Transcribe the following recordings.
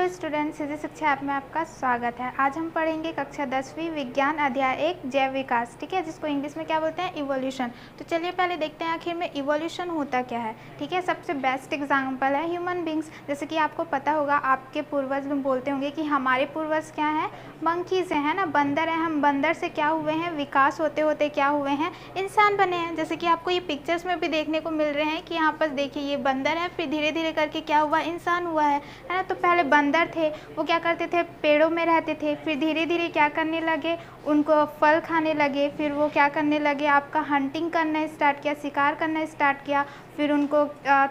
Hello students, सीधी शिक्षा app में आपका स्वागत है। आज हम पढ़ेंगे कक्षा 10वीं विज्ञान अध्याय 1 जैव विकास, ठीक है, जिसको इंग्लिश में क्या बोलते हैं, इवोल्यूशन। तो चलिए पहले देखते हैं आखिर में इवोल्यूशन होता क्या है। ठीक है, सबसे बेस्ट एग्जांपल है ह्यूमन बींग्स। जैसे कि आपको पता होगा, आपके पूर्वज लोग बोलते होंगे कि हमारे पूर्वज क्या हैं, मंकीज हैं, है ना, बंदर हैं। हम बंदर से क्या हुए हैं, विकास होते होते क्या हुए हैं, इंसान बने हैं। जैसे कि आपको ये पिक्चर्स में भी देखने को मिल रहे हैं कि यहाँ पर देखिए ये बंदर है, फिर धीरे धीरे करके क्या हुआ, इंसान हुआ है ना। तो पहले बंदर थे, वो क्या करते थे, पेड़ों में रहते थे, फिर धीरे धीरे क्या करने लगे, उनको फल खाने लगे, फिर वो क्या करने लगे, आपका हंटिंग करना स्टार्ट किया, शिकार करना स्टार्ट किया, फिर उनको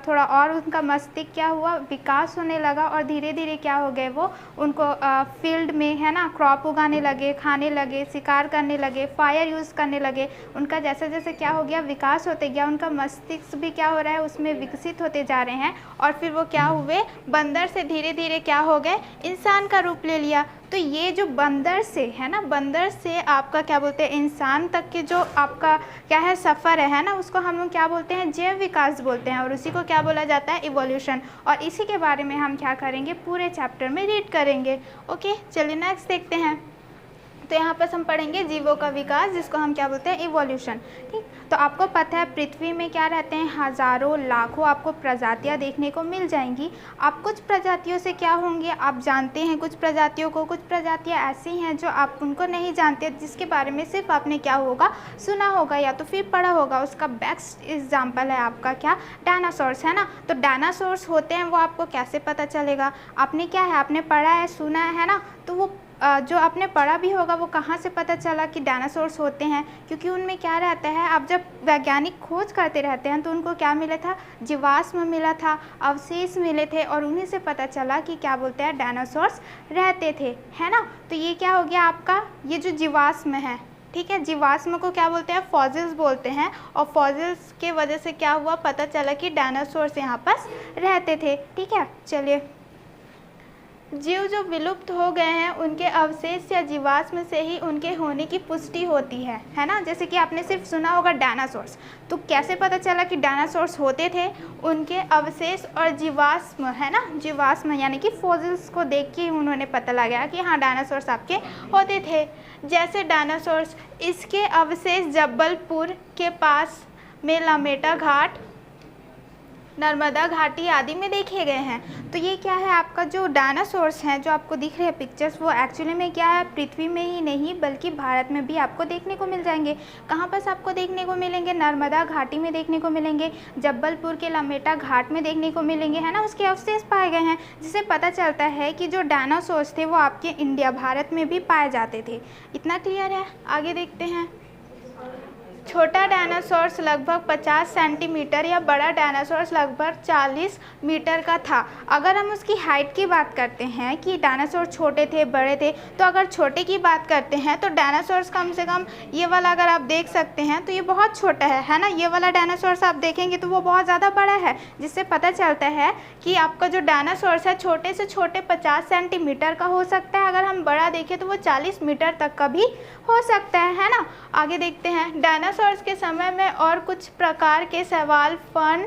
थोड़ा और उनका मस्तिष्क क्या हुआ, विकास होने लगा, और धीरे धीरे क्या हो गए, वो उनको फील्ड में, है ना, क्रॉप उगाने लगे, खाने लगे, शिकार करने लगे, फायर यूज़ करने लगे। उनका जैसे जैसे क्या हो गया, विकास होते गया, उनका मस्तिष्क भी क्या हो रहा है, उसमें विकसित होते जा रहे हैं, और फिर वो क्या हुए, बंदर से धीरे धीरे क्या हो गए, इंसान का रूप ले लिया। तो ये जो बंदर से, है ना, बंदर से आपका क्या बोलते हैं, इंसान तक के जो आपका क्या है, सफ़र है ना, उसको हम लोग क्या बोलते हैं, जैव विकास बोलते हैं, और उसी को क्या बोला जाता है, इवोल्यूशन। और इसी के बारे में हम क्या करेंगे, पूरे चैप्टर में रीड करेंगे। ओके, चलिए नेक्स्ट देखते हैं। तो यहाँ पर हम पढ़ेंगे जीवों का विकास, जिसको हम क्या बोलते हैं, इवोल्यूशन। ठीक, तो आपको पता है पृथ्वी में क्या रहते हैं, हज़ारों लाखों आपको प्रजातियाँ देखने को मिल जाएंगी। आप कुछ प्रजातियों से क्या होंगे, आप जानते हैं कुछ प्रजातियों को, कुछ प्रजातियाँ ऐसी हैं जो आप उनको नहीं जानते, जिसके बारे में सिर्फ आपने क्या होगा, सुना होगा या तो फिर पढ़ा होगा। उसका बेस्ट एग्जाम्पल है आपका क्या, डायनासोर्स, है ना। तो डायनासोर्स होते हैं, वो आपको कैसे पता चलेगा, आपने क्या है, आपने पढ़ा है, सुना है ना। तो वो जो आपने पढ़ा भी होगा, वो कहाँ से पता चला कि डायनासोर्स होते हैं, क्योंकि उनमें क्या रहता है, अब जब वैज्ञानिक खोज करते रहते हैं तो उनको क्या मिला था, जीवाश्म मिला था, अवशेष मिले थे, और उन्हीं से पता चला कि क्या बोलते हैं, डायनासोर्स रहते थे, है ना। तो ये क्या हो गया आपका, ये जो जीवाश्म है, ठीक है, जीवाश्म को क्या बोलते हैं, फॉसिल्स बोलते हैं, और फॉसिल्स के वजह से क्या हुआ, पता चला कि डायनासोर्स यहाँ पास रहते थे। ठीक है, चलिए, जीव जो विलुप्त हो गए हैं, उनके अवशेष या जीवाश्म से ही उनके होने की पुष्टि होती है ना। जैसे कि आपने सिर्फ सुना होगा डायनासोर्स, तो कैसे पता चला कि डायनासोर्स होते थे, उनके अवशेष और जीवाश्म, है ना, जीवाश्म यानी कि फॉसिल्स को देख के उन्होंने पता लगाया कि हाँ, डायनासोर्स आपके होते थे। जैसे डायनासोर्स, इसके अवशेष जबलपुर के पास में लमेटा घाट, नर्मदा घाटी आदि में देखे गए हैं। तो ये क्या है, आपका जो डायनासोर्स हैं, जो आपको दिख रहे हैं पिक्चर्स, वो एक्चुअली में क्या है, पृथ्वी में ही नहीं बल्कि भारत में भी आपको देखने को मिल जाएंगे। कहाँ पर आपको देखने को मिलेंगे, नर्मदा घाटी में देखने को मिलेंगे, जबलपुर के लमेटा घाट में देखने को मिलेंगे, है ना। उसके अवशेष पाए गए हैं, जिससे पता चलता है कि जो डायनासोर्स थे वो आपके इंडिया, भारत में भी पाए जाते थे। इतना क्लियर है। आगे देखते हैं। छोटा डायनासोर्स लगभग 50 सेंटीमीटर या बड़ा डायनासोर्स लगभग 40 मीटर का था। अगर हम उसकी हाइट की बात करते हैं कि डायनासोर छोटे थे, बड़े थे, तो अगर छोटे की बात करते हैं तो डायनासोर्स कम से कम, ये वाला अगर आप देख सकते हैं तो ये बहुत छोटा है ना। ये वाला डायनासोर्स आप देखेंगे तो वो बहुत ज़्यादा बड़ा है, जिससे पता चलता है कि आपका जो डायनासोर्स है, छोटे से छोटे 50 सेंटीमीटर का हो सकता है। अगर हम बड़ा देखें तो वो 40 मीटर तक का भी हो सकता है ना। आगे देखते हैं। डायनासोर्स के समय में और कुछ प्रकार के शैवाल, फर्न,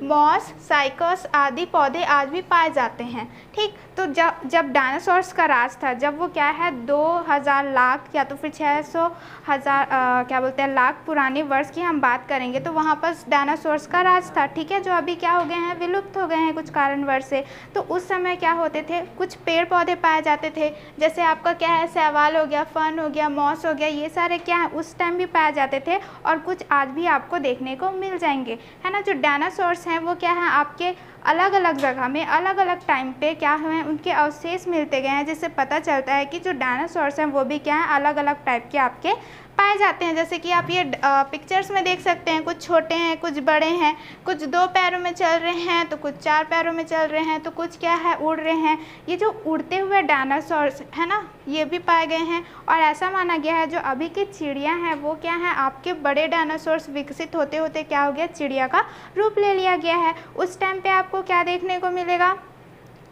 मॉस, साइकस आदि पौधे आज भी पाए जाते हैं। ठीक, तो जब डायनासोर्स का राज था, जब वो क्या है, 2000 लाख या तो फिर 600,000 क्या बोलते हैं, लाख पुराने वर्ष की हम बात करेंगे, तो वहाँ पर डायनासोर्स का राज था। ठीक है, जो अभी क्या हो गए हैं, विलुप्त हो गए हैं कुछ कारणवश से। तो उस समय क्या होते थे, कुछ पेड़ पौधे पाए जाते थे, जैसे आपका क्या है, शैवाल हो गया, फर्न हो गया, मॉस हो गया, ये सारे क्या है, उस टाइम भी पाए जाते थे, और कुछ आज भी आपको देखने को मिल जाएंगे, है ना। जो डायनासोर्स हैं वो क्या है, आपके अलग अलग जगह में अलग अलग टाइम पे क्या हुए हैं, उनके अवशेष मिलते गए हैं, जिससे पता चलता है कि जो डायनासोर्स हैं वो भी क्या है, अलग अलग टाइप के आपके पाए जाते हैं। जैसे कि आप ये पिक्चर्स में देख सकते हैं, कुछ छोटे हैं, कुछ बड़े हैं, कुछ 2 पैरों में चल रहे हैं, तो कुछ 4 पैरों में चल रहे हैं, तो कुछ क्या है, उड़ रहे हैं। ये जो उड़ते हुए डायनासोर्स है ना, ये भी पाए गए हैं। और ऐसा माना गया है जो अभी की चिड़िया हैं वो क्या है, आपके बड़े डायनासोर्स विकसित होते होते क्या हो गया, चिड़िया का रूप ले लिया गया है। उस टाइम पे आपको क्या देखने को मिलेगा,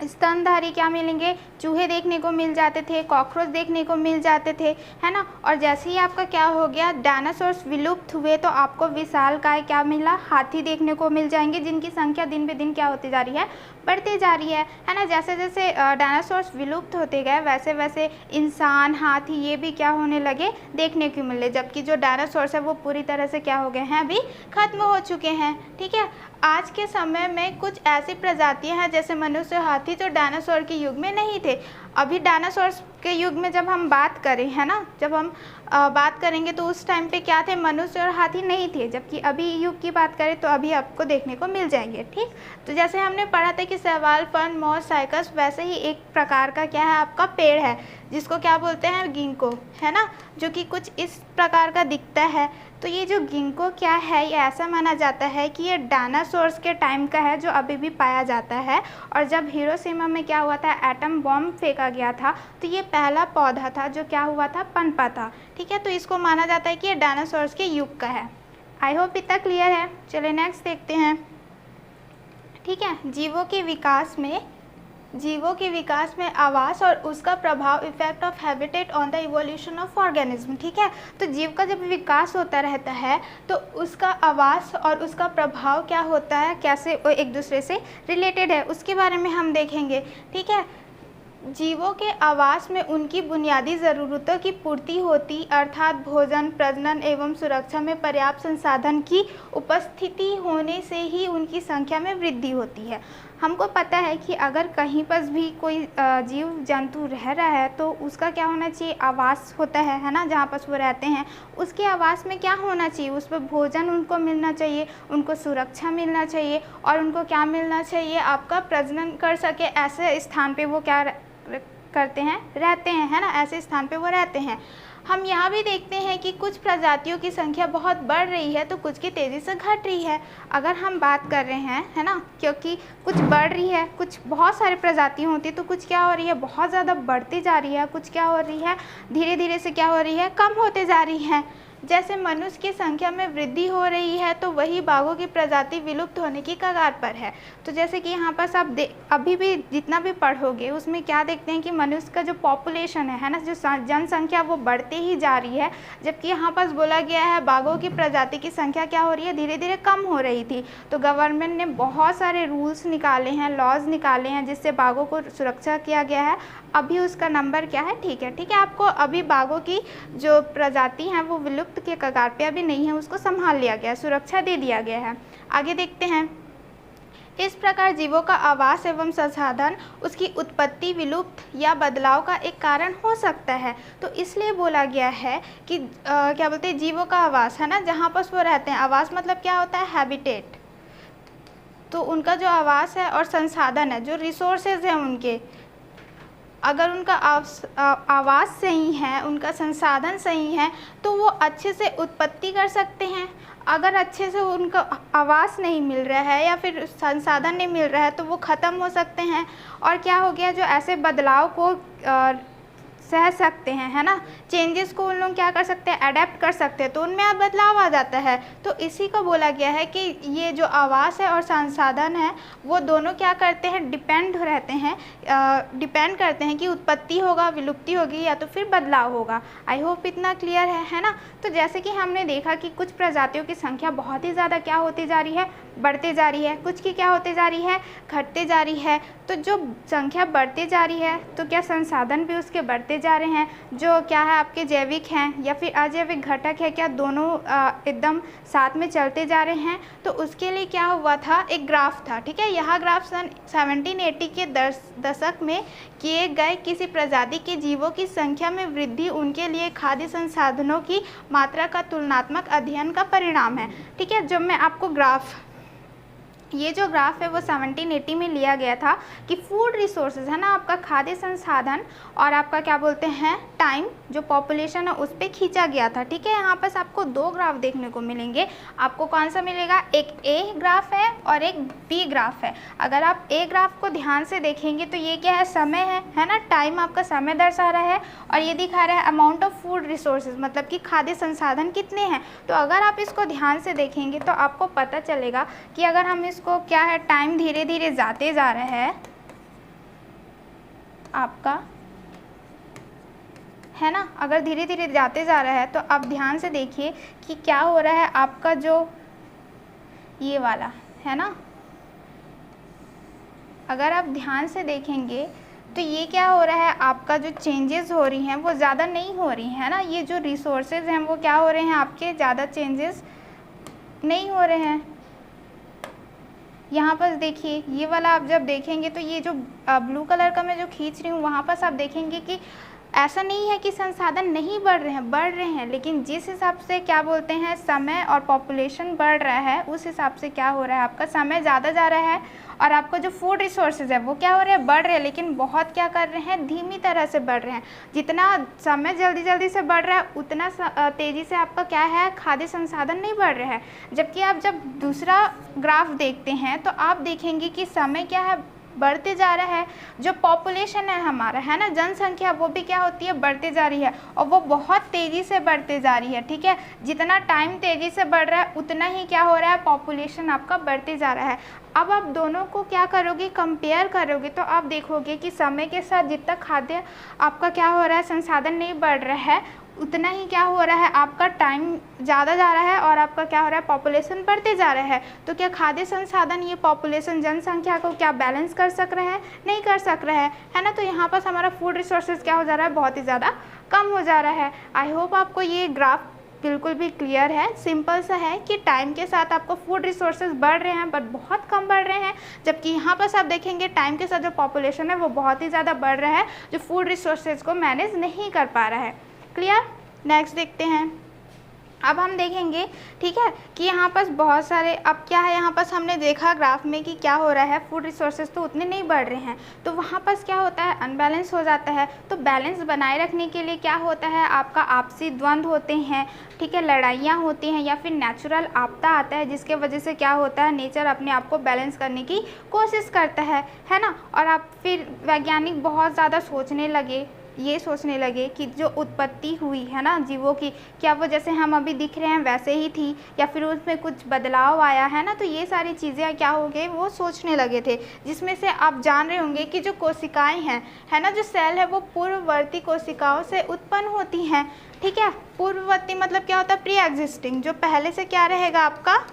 स्तनधारी क्या मिलेंगे, चूहे देखने को मिल जाते थे, कॉकरोच देखने को मिल जाते थे, है ना। और जैसे ही आपका क्या हो गया, डायनासोर्स विलुप्त हुए, तो आपको विशालकाय क्या मिला, हाथी देखने को मिल जाएंगे, जिनकी संख्या दिन पे दिन क्या होती जा रही है, बढ़ती जा रही है ना। जैसे जैसे डायनासोर्स विलुप्त होते गए वैसे वैसे इंसान, हाथी ये भी क्या होने लगे, देखने को मिले, जबकि जो डायनासोर्स है वो पूरी तरह से क्या हो गए हैं, अभी खत्म हो चुके हैं। ठीक है, आज के समय में कुछ ऐसी प्रजातियां हैं जैसे मनुष्य, हाथी, जो डायनासोर के युग में नहीं थे। अभी डायनासोर्स के युग में जब हम बात करें, है ना, जब हम बात करेंगे तो उस टाइम पे क्या थे, मनुष्य और हाथी नहीं थे, जबकि अभी युग की बात करें तो अभी आपको देखने को मिल जाएंगे। ठीक, तो जैसे हमने पढ़ा था कि शैवाल, फर्न, मॉस, साइकस, वैसे ही एक प्रकार का क्या है आपका पेड़ है जिसको क्या बोलते हैं, गिंको, है ना, जो कि कुछ इस प्रकार का दिखता है। तो ये जो गिंको क्या है, ये ऐसा माना जाता है कि ये डायनासोर्स के टाइम का है जो अभी भी पाया जाता है। और जब हिरोशिमा में क्या हुआ था, एटम बॉम्ब फेंका गया था, तो ये पहला पौधा था जो क्या हुआ था, पनपा था। ठीक है, तो इसको माना जाता है कि ये डायनासोर्स के युग का है। आई होप इतना क्लियर है। चलिए नेक्स्ट देखते हैं। ठीक है, जीवों के विकास में आवास और उसका प्रभाव, effect of habitat on the evolution of organism. ठीक है, तो जीव का जब विकास होता रहता है तो उसका आवास और उसका प्रभाव क्या होता है, कैसे वो एक दूसरे से रिलेटेड है, उसके बारे में हम देखेंगे। ठीक है, जीवों के आवास में उनकी बुनियादी ज़रूरतों की पूर्ति होती, अर्थात भोजन, प्रजनन एवं सुरक्षा में पर्याप्त संसाधन की उपस्थिति होने से ही उनकी संख्या में वृद्धि होती है। हमको पता है कि अगर कहीं पर भी कोई जीव जंतु रह रहा है तो उसका क्या होना चाहिए, आवास होता है ना, जहाँ पर वो रहते हैं उसके आवास में क्या होना चाहिए, उस पर भोजन उनको मिलना चाहिए, उनको सुरक्षा मिलना चाहिए और उनको क्या मिलना चाहिए, आपका प्रजनन कर सके, ऐसे स्थान पे वो क्या करते हैं, रहते हैं, है ना, ऐसे स्थान पे वो रहते हैं। हम यहाँ भी देखते हैं कि कुछ प्रजातियों की संख्या बहुत बढ़ रही है तो कुछ की तेज़ी से घट रही है। अगर हम बात कर रहे हैं, है ना, क्योंकि कुछ बढ़ रही है, कुछ बहुत सारी प्रजातियाँ होती है तो कुछ क्या हो रही है, बहुत ज़्यादा बढ़ती जा रही है, कुछ क्या हो रही है, धीरे धीरे से क्या हो रही है, कम होते जा रही है। जैसे मनुष्य की संख्या में वृद्धि हो रही है तो वही बाघों की प्रजाति विलुप्त होने की कगार पर है। तो जैसे कि यहाँ पर आप अभी भी जितना भी पढ़ोगे उसमें क्या देखते हैं कि मनुष्य का जो पॉपुलेशन है ना, जो जनसंख्या वो बढ़ते ही जा रही है, जबकि यहाँ पर बोला गया है बाघों की प्रजाति की संख्या क्या हो रही है, धीरे धीरे कम हो रही थी। तो गवर्नमेंट ने बहुत सारे रूल्स निकाले हैं, लॉज निकाले हैं जिससे बाघों को सुरक्षा किया गया है। अभी उसका नंबर क्या है, ठीक है, आपको अभी बाघों की जो प्रजाति हैं वो विलुप्त के कगार पे अभी नहीं है, उसको संभाल लिया गया, सुरक्षा दे दिया गया है। आगे देखते हैं। इस प्रकार जीवों का आवास एवं संसाधन उसकी उत्पत्ति, विलुप्त या बदलाव का एक कारण हो सकता है। तो इसलिए बोला गया है कि क्या बोलते हैं, जीवों का आवास, है ना, जहाँ पर वो रहते हैं। आवास मतलब क्या होता है, हैबिटेट। तो उनका जो आवास है और संसाधन है, जो रिसोर्सेज हैं उनके, अगर उनका आवास सही है, उनका संसाधन सही है तो वो अच्छे से उत्पत्ति कर सकते हैं। अगर अच्छे से उनका आवास नहीं मिल रहा है या फिर संसाधन नहीं मिल रहा है तो वो ख़त्म हो सकते हैं। और क्या हो गया, जो ऐसे बदलाव को सह सकते हैं, है ना, चेंजेस को उन लोग क्या कर सकते हैं, अडेप्ट कर सकते हैं, तो उनमें अब बदलाव आ जाता है। तो इसी को बोला गया है कि ये जो आवास है और संसाधन है वो दोनों क्या करते हैं, डिपेंड करते हैं कि उत्पत्ति होगा, विलुप्ति होगी या तो फिर बदलाव होगा। आई होप इतना क्लियर है ना। तो जैसे कि हमने देखा कि कुछ प्रजातियों की संख्या बहुत ही ज़्यादा क्या होती जा रही है, बढ़ते जा रही है, कुछ की क्या होते जा रही है, घटते जा रही है। तो जो संख्या बढ़ती जा रही है तो क्या संसाधन भी उसके बढ़ते जा रहे हैं, जो क्या है आपके जैविक हैं या फिर अजैविक घटक है, क्या दोनों एकदम साथ में चलते जा रहे हैं। तो उसके लिए क्या हुआ था, एक ग्राफ था। ठीक है, यह ग्राफ सन 1780 के दशक में किए गए किसी प्रजाति के जीवों की संख्या में वृद्धि, उनके लिए खाद्य संसाधनों की मात्रा का तुलनात्मक अध्ययन का परिणाम है। ठीक है, जब मैं आपको ये जो ग्राफ है वो 1780 में लिया गया था कि फूड रिसोर्सेज, है ना, आपका खाद्य संसाधन और आपका क्या बोलते हैं टाइम, जो पॉपुलेशन है उस पर खींचा गया था। ठीक है, यहाँ पर आपको दो ग्राफ देखने को मिलेंगे। आपको कौन सा मिलेगा, एक ए ग्राफ है और एक बी ग्राफ है। अगर आप ए ग्राफ को ध्यान से देखेंगे तो ये क्या है, समय है ना, टाइम आपका समय दर्शा रहा है, और ये दिखा रहा है अमाउंट ऑफ फूड रिसोर्सेज, मतलब कि खाद्य संसाधन कितने हैं। तो अगर आप इसको ध्यान से देखेंगे तो आपको पता चलेगा कि अगर हम को क्या है, टाइम धीरे धीरे जाते जा रहा है आपका, है ना, अगर धीरे धीरे जाते जा रहा है तो आप ध्यान से देखिए कि क्या हो रहा है, आपका जो ये वाला है ना, अगर आप ध्यान से देखेंगे तो ये क्या हो रहा है, आपका जो चेंजेस हो रही हैं वो ज़्यादा नहीं हो रही हैं ना। ये जो रिसोर्सेज हैं वो क्या हो रहे हैं, आपके ज़्यादा चेंजेस नहीं हो रहे हैं। यहाँ पर देखिए ये वाला आप जब देखेंगे तो ये जो ब्लू कलर का मैं जो खींच रही हूँ वहाँ पर आप देखेंगे कि ऐसा नहीं है कि संसाधन नहीं बढ़ रहे हैं, लेकिन जिस हिसाब से क्या बोलते हैं समय और पॉपुलेशन बढ़ रहा है उस हिसाब से क्या हो रहा है, आपका समय ज़्यादा जा रहा है और आपका जो फूड रिसोर्सेज है वो क्या हो रहे हैं, बढ़ रहे हैं, लेकिन बहुत क्या कर रहे हैं, धीमी तरह से बढ़ रहे हैं। जितना समय जल्दी से बढ़ रहा है उतना तेज़ी से आपका क्या है, खाद्य संसाधन नहीं बढ़ रहा है। जबकि आप जब दूसरा ग्राफ देखते हैं तो आप देखेंगे कि समय क्या है, बढ़ते जा रहा है। जो पॉपुलेशन है हमारा, है ना, जनसंख्या, वो भी क्या होती है, बढ़ते जा रही है और वो बहुत तेज़ी से बढ़ते जा रही है। ठीक है, जितना टाइम तेज़ी से बढ़ रहा है उतना ही क्या हो रहा है, पॉपुलेशन आपका बढ़ते जा रहा है। अब आप दोनों को क्या करोगे, कंपेयर करोगे तो आप देखोगे कि समय के साथ जितना खाद्य आपका क्या हो रहा है, संसाधन नहीं बढ़ रहा है, उतना ही क्या हो रहा है, आपका टाइम ज़्यादा जा रहा है और आपका क्या हो रहा है, पॉपुलेशन बढ़ते जा रहा है। तो क्या खाद्य संसाधन ये पॉपुलेशन जनसंख्या को क्या बैलेंस कर सक रहे हैं, नहीं कर सक रहे हैं, है ना। तो यहाँ पर हमारा फूड रिसोर्सेज क्या हो जा रहा है, बहुत ही ज़्यादा कम हो जा रहा है। आई होप आपको ये ग्राफ बिल्कुल भी क्लियर है। सिंपल सा है कि टाइम के साथ आपको फूड रिसोर्सेज बढ़ रहे हैं बट बहुत कम बढ़ रहे हैं, जबकि यहाँ पर आप देखेंगे टाइम के साथ जो पॉपुलेशन है वो बहुत ही ज़्यादा बढ़ रहा है, जो फूड रिसोर्सेज को मैनेज नहीं कर पा रहा है। क्लियर। नेक्स्ट देखते हैं। अब हम देखेंगे, ठीक है, कि यहाँ पर बहुत सारे, अब क्या है, यहाँ पर हमने देखा ग्राफ में कि क्या हो रहा है, फूड रिसोर्सेज तो उतने नहीं बढ़ रहे हैं, तो वहाँ पर क्या होता है, अनबैलेंस हो जाता है। तो बैलेंस बनाए रखने के लिए क्या होता है, आपका आपसी द्वंद्व होते हैं, ठीक है, लड़ाइयाँ होती हैं या फिर नेचुरल आपदा आता है, जिसके वजह से क्या होता है, नेचर अपने आप को बैलेंस करने की कोशिश करता है ना। और आप फिर वैज्ञानिक बहुत ज़्यादा सोचने लगे कि जो उत्पत्ति हुई है ना जीवों की, क्या वो जैसे हम अभी दिख रहे हैं वैसे ही थी या फिर उसमें कुछ बदलाव आया है ना। तो ये सारी चीज़ें क्या हो गए, वो सोचने लगे थे, जिसमें से आप जान रहे होंगे कि जो कोशिकाएं हैं, है ना, जो सेल है वो पूर्ववर्ती कोशिकाओं से उत्पन्न होती हैं। ठीक है, पूर्ववर्ती मतलब क्या होता है, प्री एग्जिस्टिंग, जो पहले से क्या रहेगा, आपका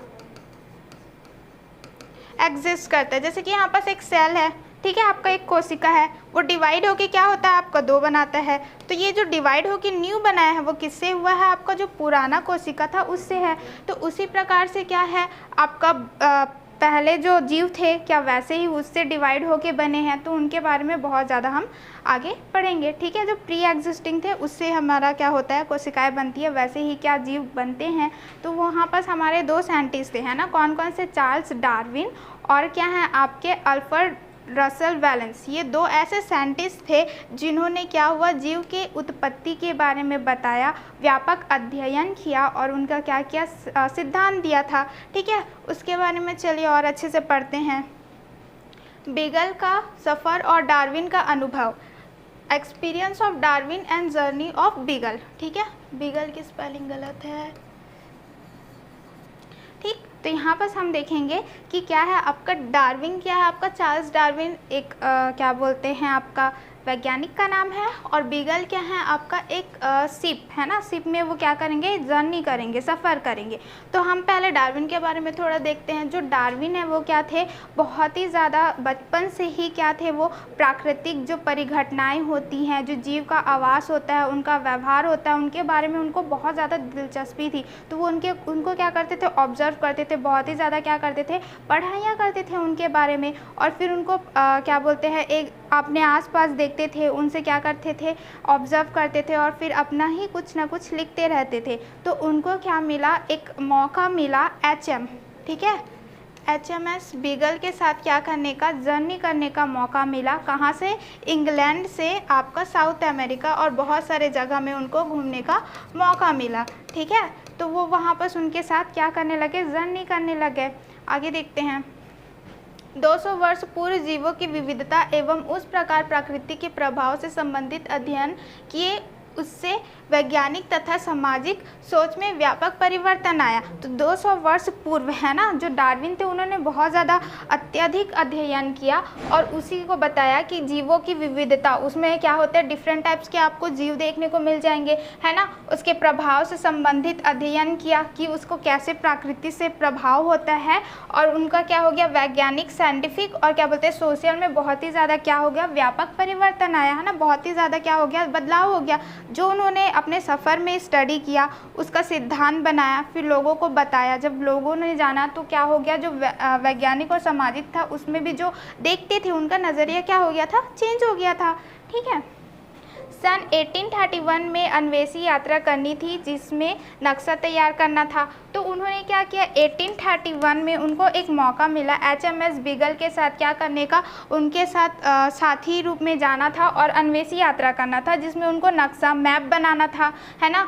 एग्जिस्ट करता है। जैसे कि यहाँ पास एक सेल है, ठीक है, आपका एक कोशिका है, वो डिवाइड होके क्या होता है, आपका दो बनाता है। तो ये जो डिवाइड होके न्यू बनाया है वो किससे हुआ है, आपका जो पुराना कोशिका था उससे है। तो उसी प्रकार से क्या है, आपका पहले जो जीव थे क्या वैसे ही उससे डिवाइड होके बने हैं। तो उनके बारे में बहुत ज़्यादा हम आगे पढ़ेंगे। ठीक है, जो प्री एग्जिस्टिंग थे उससे हमारा क्या होता है, कोशिकाएं बनती है, वैसे ही क्या जीव बनते हैं। तो वहाँ पर हमारे दो साइंटिस्ट थे, है ना, कौन कौन से, चार्ल्स डार्विन और क्या है आपके अल्फ्रेड रसल वालेंस। ये दो ऐसे साइंटिस्ट थे जिन्होंने क्या हुआ, जीव के उत्पत्ति के बारे में बताया, व्यापक अध्ययन किया और उनका क्या किया, सिद्धांत दिया था। ठीक है, उसके बारे में चलिए और अच्छे से पढ़ते हैं। बीगल का सफ़र और डार्विन का अनुभव, experience of Darwin and journey of beagle. ठीक है, बीगल की स्पेलिंग गलत है, ठीक। तो यहाँ पर हम देखेंगे कि क्या है आपका डार्विन, क्या है आपका चार्ल्स डार्विन, एक क्या बोलते हैं आपका वैज्ञानिक का नाम है, और बीगल क्या है आपका एक शिप है ना, शिप में वो क्या करेंगे, जर्नी करेंगे, सफ़र करेंगे। तो हम पहले डार्विन के बारे में थोड़ा देखते हैं। जो डार्विन है वो क्या थे, बहुत ही ज़्यादा बचपन से ही क्या थे, वो प्राकृतिक जो परिघटनाएं होती हैं, जो जीव का आवास होता है, उनका व्यवहार होता है, उनके बारे में उनको बहुत ज़्यादा दिलचस्पी थी। तो वो उनको क्या करते थे, ऑब्जर्व करते थे, बहुत ही ज़्यादा क्या करते थे, पढ़ाइयाँ करते थे उनके बारे में। और फिर उनको क्या बोलते हैं, एक अपने आसपास देखते थे, उनसे क्या करते थे, ऑब्जर्व करते थे और फिर अपना ही कुछ ना कुछ लिखते रहते थे। तो उनको क्या मिला, एक मौका मिला HM, ठीक है, HMS बीगल के साथ क्या करने का, जर्नी करने का मौका मिला। कहाँ से, इंग्लैंड से आपका साउथ अमेरिका और बहुत सारे जगह में उनको घूमने का मौका मिला। ठीक है, तो वो वहाँ पर उनके साथ क्या करने लगे, जर्नी करने लगे। आगे देखते हैं। 200 वर्ष पूर्व जीवों की विविधता एवं उस प्रकार प्रकृति के प्रभाव से संबंधित अध्ययन किए उससे वैज्ञानिक तथा सामाजिक सोच में व्यापक परिवर्तन आया। तो 200 वर्ष पूर्व है ना, जो डार्विन थे उन्होंने बहुत ज़्यादा अत्यधिक अध्ययन किया और उसी को बताया कि जीवों की विविधता, उसमें क्या होता है, डिफरेंट टाइप्स के आपको जीव देखने को मिल जाएंगे, है ना। उसके प्रभाव से संबंधित अध्ययन किया कि उसको कैसे प्रकृति से प्रभाव होता है, और उनका क्या हो गया, वैज्ञानिक, साइंटिफिक और क्या बोलते हैं सोशल में बहुत ही ज़्यादा क्या हो गया, व्यापक परिवर्तन आया, है ना। बहुत ही ज़्यादा क्या हो गया, बदलाव हो गया। जो उन्होंने अपने सफ़र में स्टडी किया, उसका सिद्धांत बनाया, फिर लोगों को बताया। जब लोगों ने जाना तो क्या हो गया, जो वैज्ञानिक और सामाजिक था उसमें भी जो देखते थे उनका नज़रिया क्या हो गया था, चेंज हो गया था। ठीक है। सन 1831 में अन्वेषी यात्रा करनी थी जिसमें नक्शा तैयार करना था। तो उन्होंने क्या किया, 1831 में उनको एक मौका मिला HMS बीगल के साथ क्या करने का, उनके साथ साथी रूप में जाना था और अन्वेषी यात्रा करना था, जिसमें उनको नक्शा, मैप बनाना था, है ना,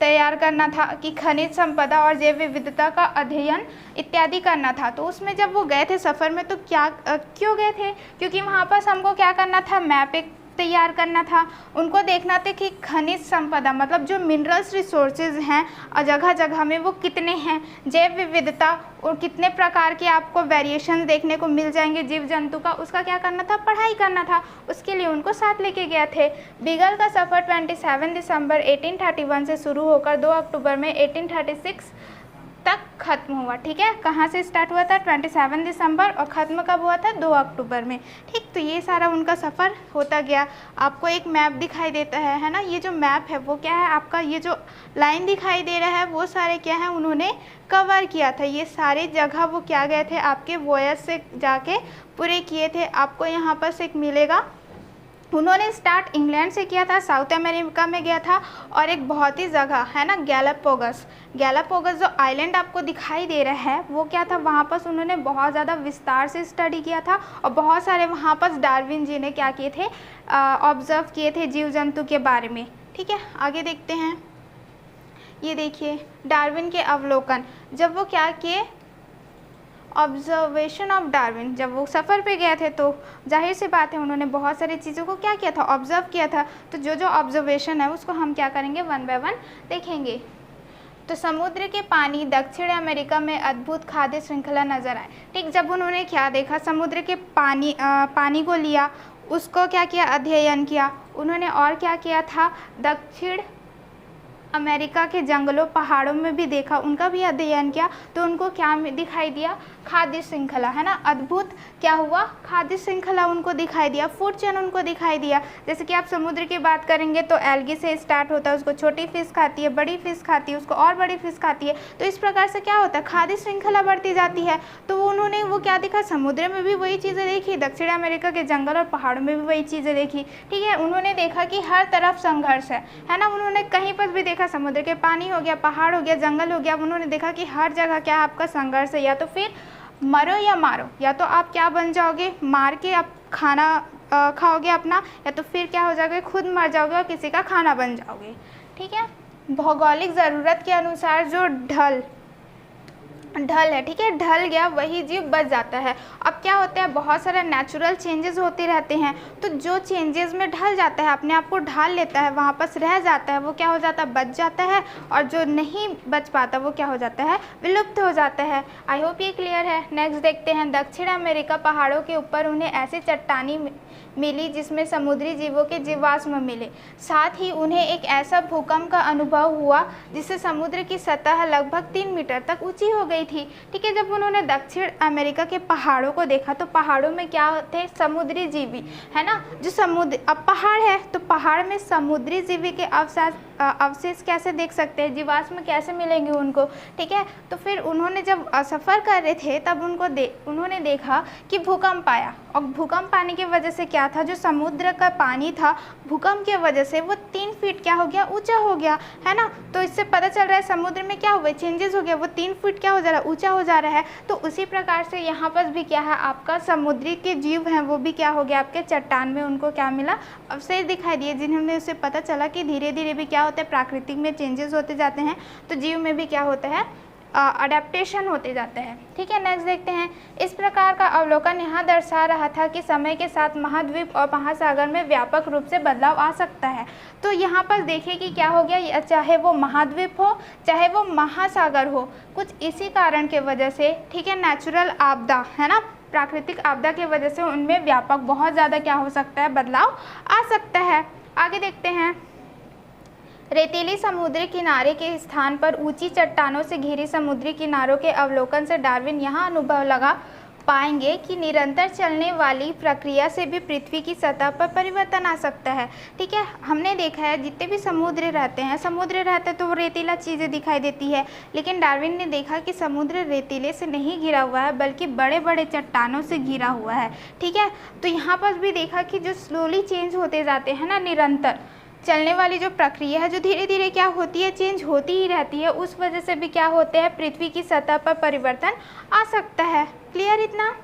तैयार करना था कि खनिज संपदा और जैव विविधता का अध्ययन इत्यादि करना था। तो उसमें जब वो गए थे सफ़र में तो क्या क्यों गए थे, क्योंकि वहाँ पर हमको क्या करना था, मैप एक तैयार करना था। उनको देखना था कि खनिज संपदा मतलब जो मिनरल्स रिसोर्सेज हैं और जगह जगह में वो कितने हैं, जैव विविधता और कितने प्रकार के आपको वेरिएशन देखने को मिल जाएंगे जीव जंतु का, उसका क्या करना था, पढ़ाई करना था। उसके लिए उनको साथ लेके गए थे। बीगल का सफ़र 27 दिसंबर 1831 से शुरू होकर 2 अक्टूबर में 1836 तक खत्म हुआ। ठीक है, कहाँ से स्टार्ट हुआ था, 27 दिसंबर, और ख़त्म कब हुआ था, 2 अक्टूबर में। ठीक, तो ये सारा उनका सफ़र होता गया। आपको एक मैप दिखाई देता है ना, ये जो मैप है वो क्या है आपका, ये जो लाइन दिखाई दे रहा है वो सारे क्या है, उन्होंने कवर किया था। ये सारे जगह वो क्या गए थे, आपके वॉयस से जाके पूरे किए थे। आपको यहाँ पर से एक मिलेगा, उन्होंने स्टार्ट इंग्लैंड से किया था, साउथ अमेरिका में गया था, और एक बहुत ही जगह है ना गैलापागोस जो आइलैंड आपको दिखाई दे रहा है वो क्या था, वहाँ पर उन्होंने बहुत ज़्यादा विस्तार से स्टडी किया था और बहुत सारे वहाँ पर डार्विन जी ने क्या किए थे, ऑब्जर्व किए थे जीव जंतु के बारे में। ठीक है, आगे देखते हैं। ये देखिए डार्विन के अवलोकन, जब वो क्या किए, ऑब्जर्वेशन ऑफ डार्विन, जब वो सफ़र पे गए थे तो जाहिर सी बात है उन्होंने बहुत सारी चीज़ों को क्या किया था, ऑब्जर्व किया था। तो जो जो ऑब्जर्वेशन है उसको हम क्या करेंगे, 1 बाय 1 देखेंगे। तो समुद्र के पानी दक्षिण अमेरिका में अद्भुत खाद्य श्रृंखला नज़र आए। ठीक, जब उन्होंने क्या देखा, समुद्र के पानी को लिया, उसको क्या किया, अध्ययन किया उन्होंने, और क्या किया था, दक्षिण अमेरिका के जंगलों पहाड़ों में भी देखा, उनका भी अध्ययन किया। तो उनको क्या दिखाई दिया, खाद्य श्रृंखला, है ना, अद्भुत क्या हुआ, खाद्य श्रृंखला उनको दिखाई दिया, फूड चेन उनको दिखाई दिया। जैसे कि आप समुद्र की बात करेंगे तो एल्गी से स्टार्ट होता है, उसको छोटी फिश खाती है, बड़ी फिश खाती है, उसको और बड़ी फिश खाती है। तो इस प्रकार से क्या होता है, खाद्य श्रृंखला बढ़ती जाती है। तो उन्होंने वो क्या देखा, समुद्र में भी वही चीज़ें देखी, दक्षिण अमेरिका के जंगल और पहाड़ों में भी वही चीज़ें देखी। ठीक है, उन्होंने देखा कि हर तरफ संघर्ष है ना, उन्होंने कहीं पर भी देखा, समुद्र के पानी हो गया, पहाड़ हो गया, जंगल हो गया, उन्होंने देखा कि हर जगह क्या आपका संघर्ष है, या तो फिर मरो या मारो, या तो आप क्या बन जाओगे, मार के आप खाना खाओगे अपना, या तो फिर क्या हो जाओगे, खुद मर जाओगे और किसी का खाना बन जाओगे। ठीक है, भौगोलिक ज़रूरत के अनुसार जो ढल है, ठीक है, ढल गया वही जीव बच जाता है। अब क्या होता है, बहुत सारे नेचुरल चेंजेस होते रहते हैं, तो जो चेंजेस में ढल जाता है, अपने आप को ढाल लेता है, वहाँ पर रह जाता है, वो क्या हो जाता है, बच जाता है, और जो नहीं बच पाता वो क्या हो जाता है, विलुप्त हो जाता है। आई होप ये क्लियर है। नेक्स्ट देखते हैं, दक्षिण अमेरिका पहाड़ों के ऊपर उन्हें ऐसी चट्टानी मिली जिसमें समुद्री जीवों के जीवाश्म मिले। साथ ही उन्हें एक ऐसा भूकंप का अनुभव हुआ जिससे समुद्र की सतह लगभग 3 मीटर तक ऊंची हो गई थी। ठीक है, जब उन्होंने दक्षिण अमेरिका के पहाड़ों को देखा तो पहाड़ों में क्या थे, समुद्री जीवी, है ना, जो समुद्र, अब पहाड़ है तो पहाड़ में समुद्री जीवी के अवशेष कैसे देख सकते हैं, जीवाश्म कैसे मिलेंगे उनको। ठीक है, तो फिर उन्होंने जब सफ़र कर रहे थे तब उन्होंने देखा कि भूकंप आया, और भूकंप आने की वजह से क्या था, जो समुद्र का पानी था भूकंप की वजह से वो 3 फीट क्या हो गया, ऊंचा हो गया, है ना। तो इससे पता चल रहा है समुद्र में क्या हुआ, चेंजेस हो गया, वो 3 फीट क्या हो जा रहा है, ऊंचा हो जा रहा है। तो उसी प्रकार से यहाँ पर भी क्या है, आपका समुद्री के जीव हैं वो भी क्या हो गया, आपके चट्टान में उनको क्या मिला, अवशेष दिखाई दिए, जिन्होंने उससे पता चला कि धीरे धीरे भी क्या होता है, प्राकृतिक में चेंजेस होते जाते हैं, तो जीव में भी क्या होता है, अडेप्टेशन होते जाते हैं। ठीक है, नेक्स्ट देखते हैं। इस प्रकार का अवलोकन यहाँ दर्शा रहा था कि समय के साथ महाद्वीप और महासागर में व्यापक रूप से बदलाव आ सकता है। तो यहाँ पर देखिए कि क्या हो गया, चाहे वो महाद्वीप हो चाहे वो महासागर हो, कुछ इसी कारण के वजह से, ठीक है, नेचुरल आपदा है ना, प्राकृतिक आपदा की वजह से उनमें व्यापक बहुत ज़्यादा क्या हो सकता है, बदलाव आ सकता है। आगे देखते हैं। रेतीली समुद्री किनारे के स्थान पर ऊंची चट्टानों से घिरी समुद्री किनारों के अवलोकन से डार्विन यह अनुभव लगा पाएंगे कि निरंतर चलने वाली प्रक्रिया से भी पृथ्वी की सतह पर परिवर्तन आ सकता है। ठीक है, हमने देखा है जितने भी समुद्र रहते हैं तो वो रेतीला चीज़ें दिखाई देती है, लेकिन डार्विन ने देखा कि समुद्र रेतीले से नहीं घिरा हुआ है बल्कि बड़े बड़े चट्टानों से घिरा हुआ है। ठीक है, तो यहाँ पर भी देखा कि जो स्लोली चेंज होते जाते हैं ना, निरंतर चलने वाली जो प्रक्रिया है जो धीरे धीरे क्या होती है, चेंज होती ही रहती है, उस वजह से भी क्या होते हैं, पृथ्वी की सतह पर परिवर्तन आ सकता है। क्लियर इतना?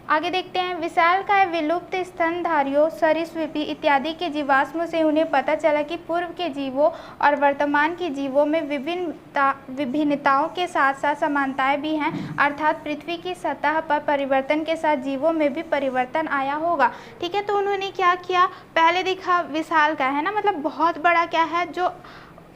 आगे देखते हैं। विशालकाय विलुप्त स्तनधारियों, सरीसृपी इत्यादि के जीवाश्म से उन्हें पता चला कि पूर्व के जीवों और वर्तमान के जीवों में विभिन्नताओं के साथ साथ समानताएं भी हैं, अर्थात पृथ्वी की सतह पर परिवर्तन के साथ जीवों में भी परिवर्तन आया होगा। ठीक है, तो उन्होंने क्या किया, पहले देखा विशालकाय है ना, मतलब बहुत बड़ा क्या है, जो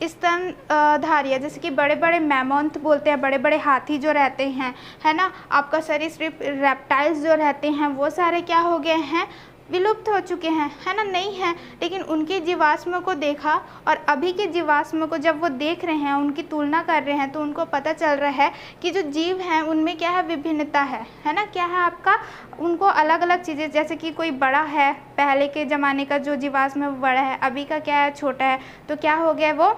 स्तनधारी, जैसे कि बड़े बड़े मैमोथ बोलते हैं, बड़े बड़े हाथी जो रहते हैं, है ना, आपका सरीसृप रेप्टाइल्स जो रहते हैं, वो सारे क्या हो गए हैं, विलुप्त हो चुके हैं, है ना, नहीं है। लेकिन उनके जीवाश्म को देखा और अभी के जीवाश्म को जब वो देख रहे हैं, उनकी तुलना कर रहे हैं, तो उनको पता चल रहा है कि जो जीव हैं उनमें क्या है, विभिन्नता है ना, क्या है आपका, उनको अलग अलग चीज़ें, जैसे कि कोई बड़ा है, पहले के ज़माने का जो जीवाश्म है वो बड़ा है, अभी का क्या है, छोटा है, तो क्या हो गया, वो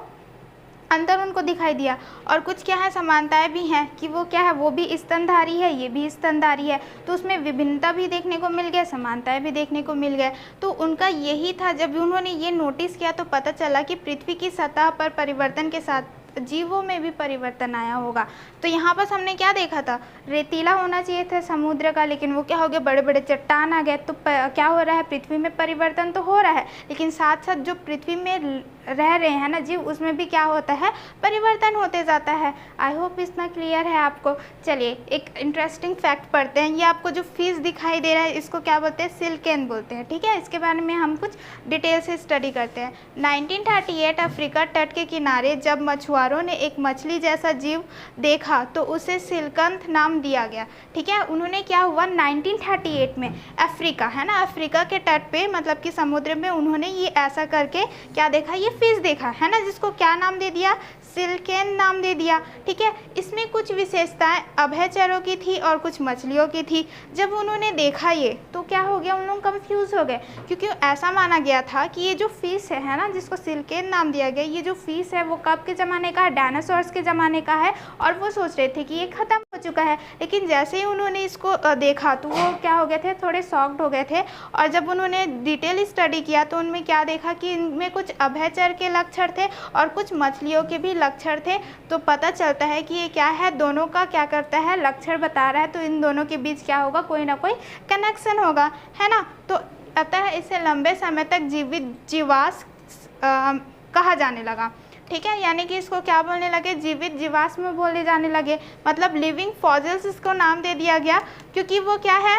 अंतर उनको दिखाई दिया। और कुछ क्या है, समानताएं भी हैं कि वो क्या है, वो भी स्तनधारी है, ये भी स्तनधारी है, तो उसमें विभिन्नता भी देखने को मिल गया, समानताएं भी देखने को मिल गए। तो उनका यही था, जब उन्होंने ये नोटिस किया तो पता चला कि पृथ्वी की सतह पर परिवर्तन के साथ जीवों में भी परिवर्तन आया होगा। तो यहाँ पर हमने क्या देखा था, रेतीला होना चाहिए था समुद्र का, लेकिन वो क्या हो गया, बड़े बड़े चट्टान आ गए। तो क्या हो रहा है, पृथ्वी में परिवर्तन तो हो रहा है, लेकिन साथ साथ जो पृथ्वी में रह रहे हैं ना जीव, उसमें भी क्या होता है, परिवर्तन होते जाता है। आई होप इतना क्लियर है आपको। चलिए एक इंटरेस्टिंग फैक्ट पढ़ते हैं। ये आपको जो फिश दिखाई दे रहा है, इसको क्या बोलते हैं, सिल्केन बोलते हैं। ठीक है, इसके बारे में हम कुछ डिटेल से स्टडी करते हैं। 1938 अफ्रीका तट के किनारे जब मछुआरों ने एक मछली जैसा जीव देखा तो उसे सिल्कंथ नाम दिया गया। ठीक है, उन्होंने क्या हुआ, 1938 में अफ्रीका है ना, अफ्रीका के तट पे, मतलब कि समुद्र में, उन्होंने ये ऐसा करके क्या देखा, ये फिश देखा है ना, जिसको क्या नाम दे दिया, सिल्केन नाम दे दिया। ठीक है, इसमें कुछ विशेषताएं अभयचरों की थी और कुछ मछलियों की थी। जब उन्होंने देखा ये, तो क्या हो गया, उन लोग कंफ्यूज हो गए, क्योंकि ऐसा माना गया था कि ये जो फिश है ना, जिसको सिल्केन नाम दिया गया, ये जो फिश है वो कब के ज़माने का है, डायनासोर्स के ज़माने का है, और वो सोच रहे थे कि ये ख़त्म हो चुका है। लेकिन जैसे ही उन्होंने इसको देखा तो वो क्या हो गए थे, थोड़े शॉक्ड हो गए थे। और जब उन्होंने डिटेल स्टडी किया तो उनमें क्या देखा कि इनमें कुछ अभयचर के लक्षण थे और कुछ मछलियों के भी लक्षण थे। तो पता चलता है कि ये क्या है, दोनों का क्या करता है, लक्षण बता रहा है, तो इन दोनों के बीच क्या होगा, कोई ना कोई कनेक्शन होगा, है ना। तो अतः इसे लंबे समय तक जीवित जीवाश्म कहा जाने लगा। ठीक है, यानी कि इसको क्या बोलने लगे, जीवित जीवाश्म बोले जाने लगे, मतलब लिविंग फॉसिल्स इसको नाम दे दिया गया, क्योंकि वो क्या है,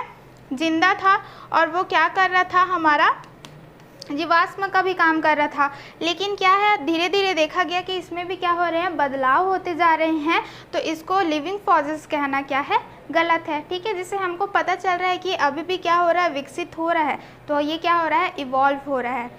जिंदा था और वो क्या कर रहा था, हमारा जीवाश्म का भी काम कर रहा था। लेकिन क्या है, धीरे धीरे देखा गया कि इसमें भी क्या हो रहे हैं, बदलाव होते जा रहे हैं, तो इसको लिविंग फॉसिल्स कहना क्या है, गलत है। ठीक है, जिससे हमको पता चल रहा है कि अभी भी क्या हो रहा है, विकसित हो रहा है, तो ये क्या हो रहा है, इवॉल्व हो रहा है।